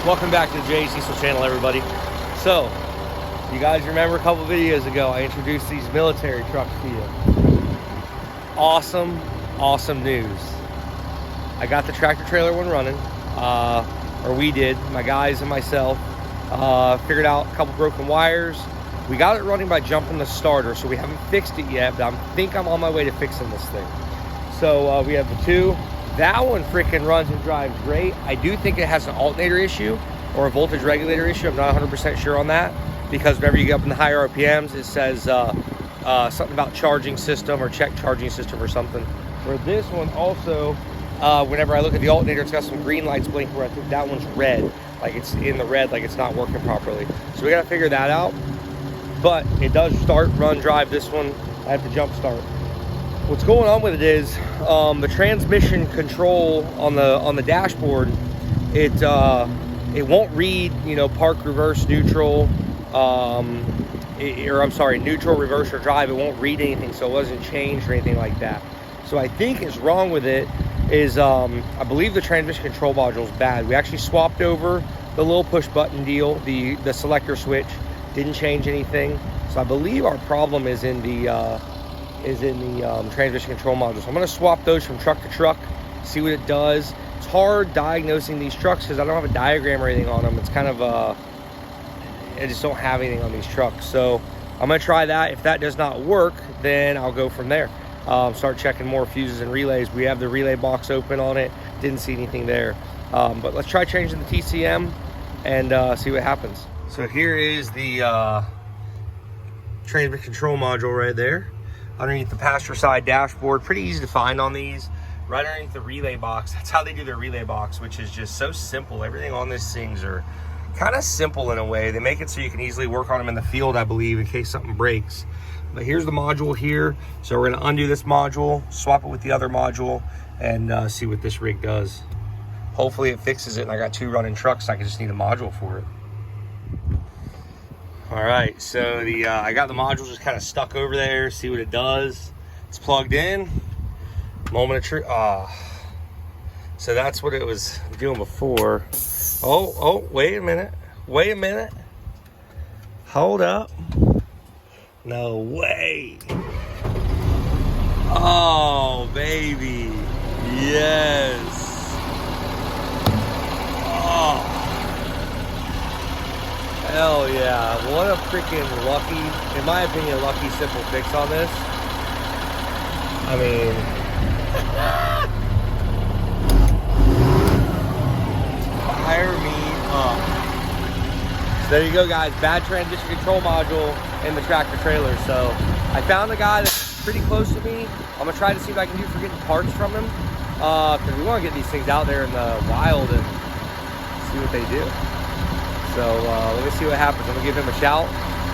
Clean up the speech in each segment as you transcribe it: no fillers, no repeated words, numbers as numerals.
Welcome back to the Jay Cecil channel, everybody. So, you guys remember a couple videos ago, I introduced these military trucks to you. Awesome news. I got the tractor trailer one running, or we did, my guys and myself. Figured out a couple broken wires. We got it running by jumping the starter, so we haven't fixed it yet, but I think I'm on my way to fixing this thing. So we have the two. That one freaking runs and drives great. I do think it has an alternator issue or a voltage regulator issue. I'm not 100% sure on that, because whenever you get up in the higher RPMs, it says something about charging system or check charging system or something. Where this one also, whenever I look at the alternator, it's got some green lights blinking where I think that one's red. Like it's in the red, like it's not working properly. So we gotta figure that out. But it does start, run, drive. This one, I have to jump start. What's going on with it is the transmission control on the dashboard. It won't read, you know, park, reverse, neutral, neutral, reverse, or drive. It won't read anything, so it wasn't changed or anything like that. So I think what's wrong with it is I believe the transmission control module is bad. We actually swapped over the little push button deal, the selector switch, didn't change anything. So I believe our problem is in the transmission control module. So I'm going to swap those from truck to truck, see what it does. It's hard diagnosing these trucks because I don't have a diagram or anything on them. It's kind of I just don't have anything on these trucks. So I'm going to try that. If that does not work, then I'll go from there. Start checking more fuses and relays. We have the relay box open on it. Didn't see anything there. But let's try changing the TCM and see what happens. So here is the transmission control module right there. Underneath the passenger side dashboard, pretty easy to find on these. Right underneath the relay box, that's how they do their relay box, which is just so simple. Everything on these things are kind of simple in a way. They make it so you can easily work on them in the field, I believe, in case something breaks. But here's the module here. So we're gonna undo this module, swap it with the other module, and see what this rig does. Hopefully it fixes it, and I got two running trucks, so I just need a module for it. All right, so I got the module just kind of stuck over there, see what it does. It's plugged in, moment of truth. So that's what it was doing before. Oh, wait a minute. Hold up. No way. Oh, baby, yes. Oh. Hell yeah, what a freaking lucky, in my opinion, lucky simple fix on this. I mean, fire me up. So there you go, guys, bad transmission control module in the tractor trailer. So I found a guy that's pretty close to me. I'm gonna try to see what I can do for getting parts from him. Because we wanna get these things out there in the wild and see what they do. So let me see what happens. I'm gonna give him a shout,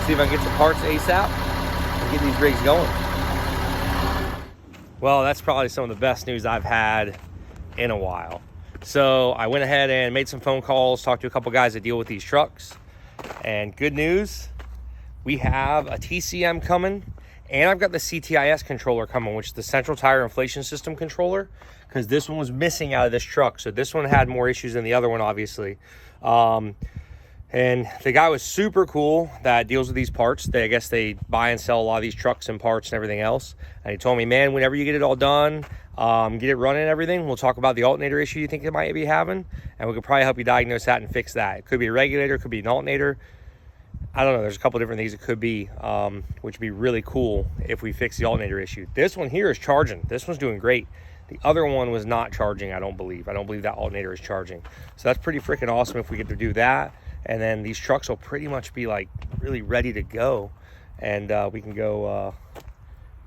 see if I can get some parts ASAP and get these rigs going. Well, that's probably some of the best news I've had in a while. So I went ahead and made some phone calls, talked to a couple guys that deal with these trucks, and good news, we have a TCM coming, and I've got the CTIS controller coming, which is the central tire inflation system controller, because this one was missing out of this truck. So this one had more issues than the other one, obviously. And the guy was super cool that deals with these parts. I guess they buy and sell a lot of these trucks and parts and everything else. And he told me, man, whenever you get it all done, get it running and everything, we'll talk about the alternator issue you think it might be having, and we could probably help you diagnose that and fix that. It could be a regulator, it could be an alternator. I don't know, there's a couple different things it could be, which would be really cool if we fix the alternator issue. This one here is charging. This one's doing great. The other one was not charging, I don't believe. I don't believe that alternator is charging. So that's pretty freaking awesome if we get to do that. And then these trucks will pretty much be like really ready to go, and we can go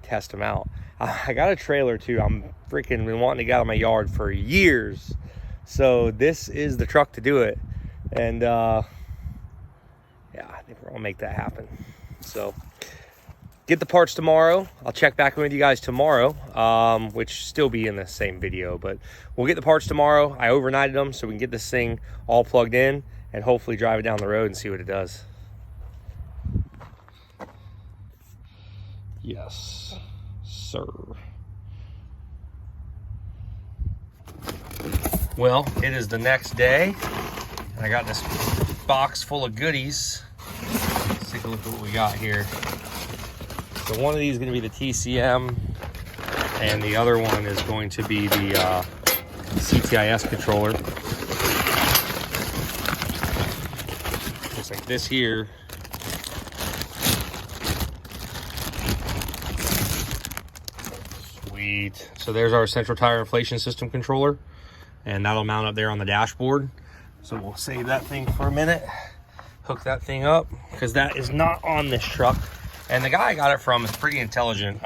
test them out. I got a trailer too. I'm freaking been wanting to get out of my yard for years. So this is the truck to do it. And yeah, I think we're gonna make that happen. So get the parts tomorrow. I'll check back in with you guys tomorrow, which still be in the same video, but we'll get the parts tomorrow. I overnighted them so we can get this thing all plugged in and hopefully drive it down the road and see what it does. Yes, sir. Well, it is the next day. I got this box full of goodies. Let's take a look at what we got here. So one of these is going to be the TCM, and the other one is going to be the CTIS controller. Looks like this here. Sweet. So there's our central tire inflation system controller, and that'll mount up there on the dashboard. So we'll save that thing for a minute, hook that thing up, because that is not on this truck. And the guy I got it from is pretty intelligent.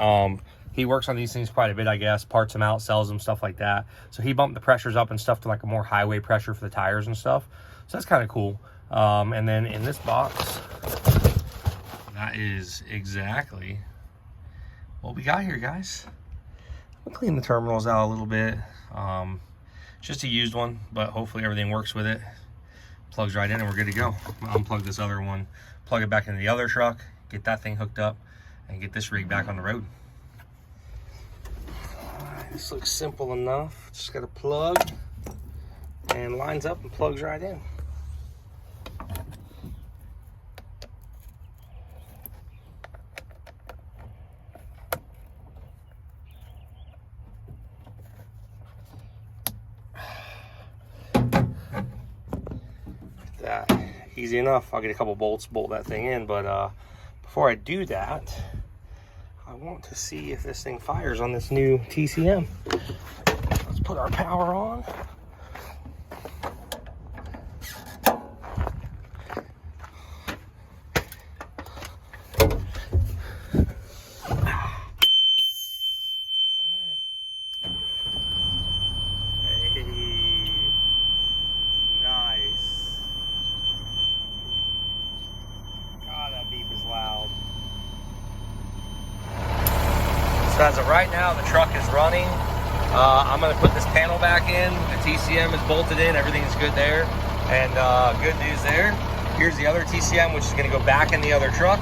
He works on these things quite a bit, I guess, parts them out, sells them, stuff like that. So he bumped the pressures up and stuff to like a more highway pressure for the tires and stuff. So that's kind of cool. And then in this box, that is exactly what we got here, guys. We'll clean the terminals out a little bit. Just a used one, but hopefully everything works with it. Plugs right in and we're good to go. Unplug this other one, plug it back into the other truck, get that thing hooked up, and get this rig back on the road. This looks simple enough. Just got a plug and lines up and plugs right in. That easy enough. I'll get a couple bolts, bolt that thing in, but before I do that, I want to see if this thing fires on this new TCM. Let's put our power on. So as of right now, the truck is running. I'm going to put this panel back in. The TCM is bolted in. Everything's good there. And good news there. Here's the other TCM, which is going to go back in the other truck.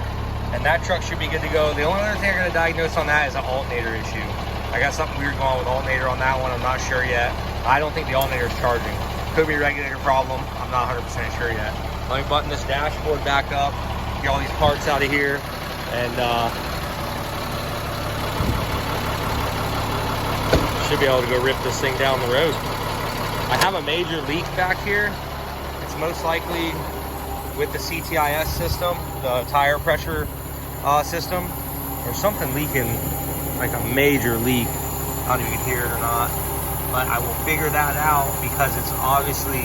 And that truck should be good to go. The only other thing I'm going to diagnose on that is an alternator issue. I got something weird going on with alternator on that one. I'm not sure yet. I don't think the alternator is charging. Could be a regulator problem. I'm not 100% sure yet. Let me button this dashboard back up. Get all these parts out of here. And should be able to go rip this thing down the road. I have a major leak back here. It's most likely with the CTIS system, the tire pressure system. There's something leaking, like a major leak. I don't know if you can hear it or not, but I will figure that out because it's obviously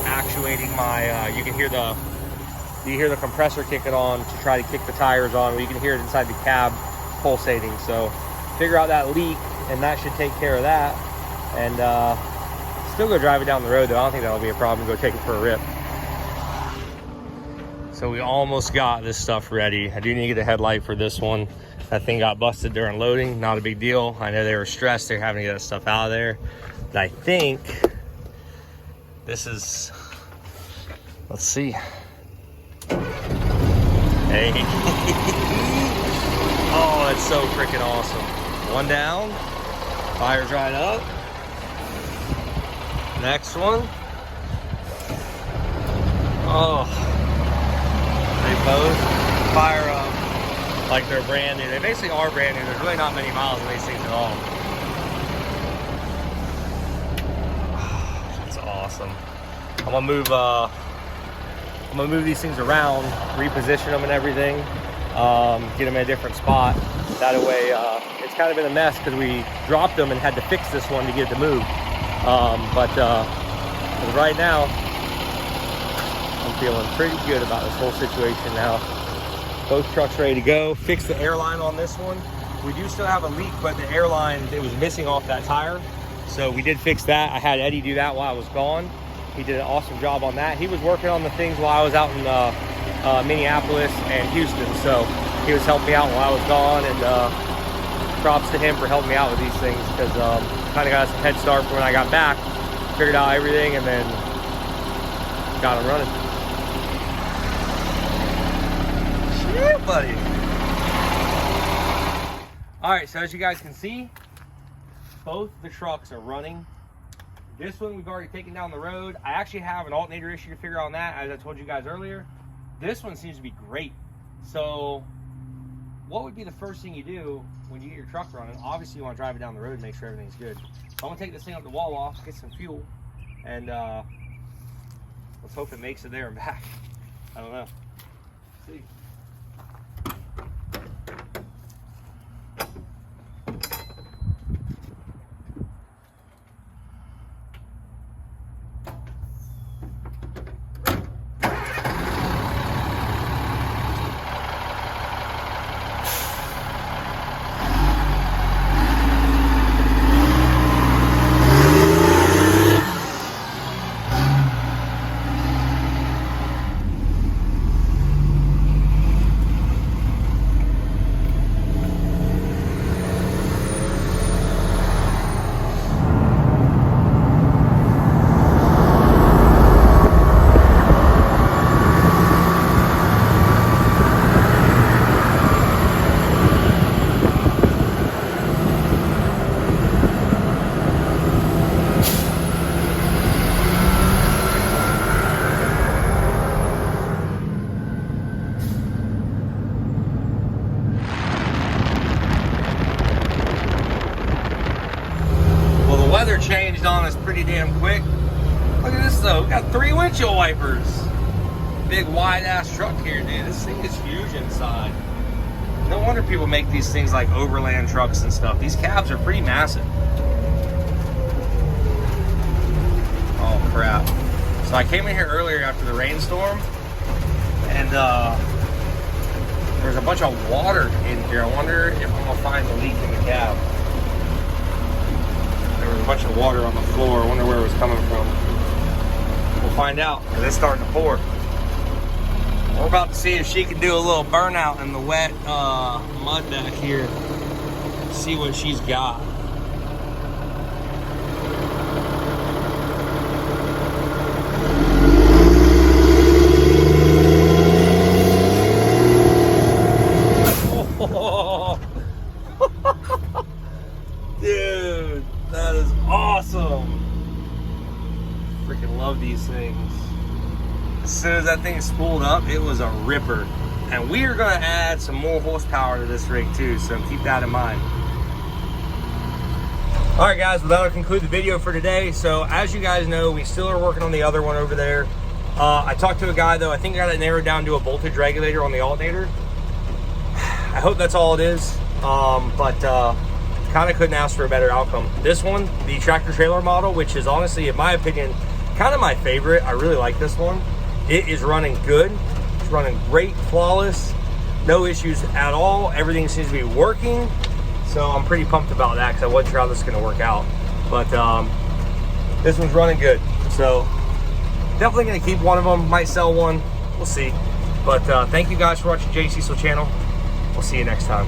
actuating my, you can hear the compressor kicking on to try to kick the tires on. You can hear it inside the cab pulsating. So figure out that leak, and that should take care of that. And still go drive it down the road though. I don't think that'll be a problem. Go take it for a rip. So we almost got this stuff ready. I do need to get a headlight for this one. That thing got busted during loading. Not a big deal. I know they were stressed. They're having to get that stuff out of there. But I think this is, let's see. Hey. Oh, it's so freaking awesome. One down. Fires right up. Next one. Oh. They both fire up like they're brand new. They basically are brand new. There's really not many miles in these things at all. That's awesome. I'm gonna move these things around, reposition them and everything, get them in a different spot. That way, it's kind of been a mess because we dropped them and had to fix this one to get it to move. But right now, I'm feeling pretty good about this whole situation now. Both trucks ready to go. Fix the airline on this one. We do still have a leak, but the airline, it was missing off that tire. So we did fix that. I had Eddie do that while I was gone. He did an awesome job on that. He was working on the things while I was out in Minneapolis and Houston. So he was helping me out while I was gone, and props to him for helping me out with these things because kind of got us a head start for when I got back. Figured out everything and then got them running. Shit, buddy. All right, so as you guys can see, both the trucks are running This one we've already taken down the road. I actually have an alternator issue to figure out on that, as I told you guys earlier. This one seems to be great. So what would be the first thing you do when you get your truck running? Obviously you want to drive it down the road and make sure everything's good. So I'm gonna take this thing up the wall off, get some fuel, and let's hope it makes it there and back. I don't know. Let's see. Weather changed on us pretty damn quick. Look at this though, we got 3 windshield wipers. Big wide ass truck here, dude. This thing is huge inside. No wonder people make these things like overland trucks and stuff. These cabs are pretty massive. Oh crap. So I came in here earlier after the rainstorm, and there's a bunch of water in here. I wonder if I'm gonna find the leak in the cab. There was a bunch of water on the floor. I wonder where it was coming from. We'll find out, because it's starting to pour. We're about to see if she can do a little burnout in the wet mud back here. See what she's got. Dude, that is awesome. Freaking love these things. As soon as that thing spooled up, it was a ripper. And we are gonna add some more horsepower to this rig too, so keep that in mind. All right guys, well that'll conclude the video for today. So as you guys know, we still are working on the other one over there. I talked to a guy though, I think I got it narrowed down to a voltage regulator on the alternator. I hope that's all it is, but kind of couldn't ask for a better outcome. This one, the tractor trailer model, which is honestly, in my opinion, kind of my favorite. I really like this one. It is running good. It's running great, flawless, no issues at all. Everything seems to be working. So I'm pretty pumped about that because I wasn't sure how this is going to work out. But this one's running good. So definitely going to keep one of them. Might sell one. We'll see. But thank you guys for watching Jay Cecil channel. We'll see you next time.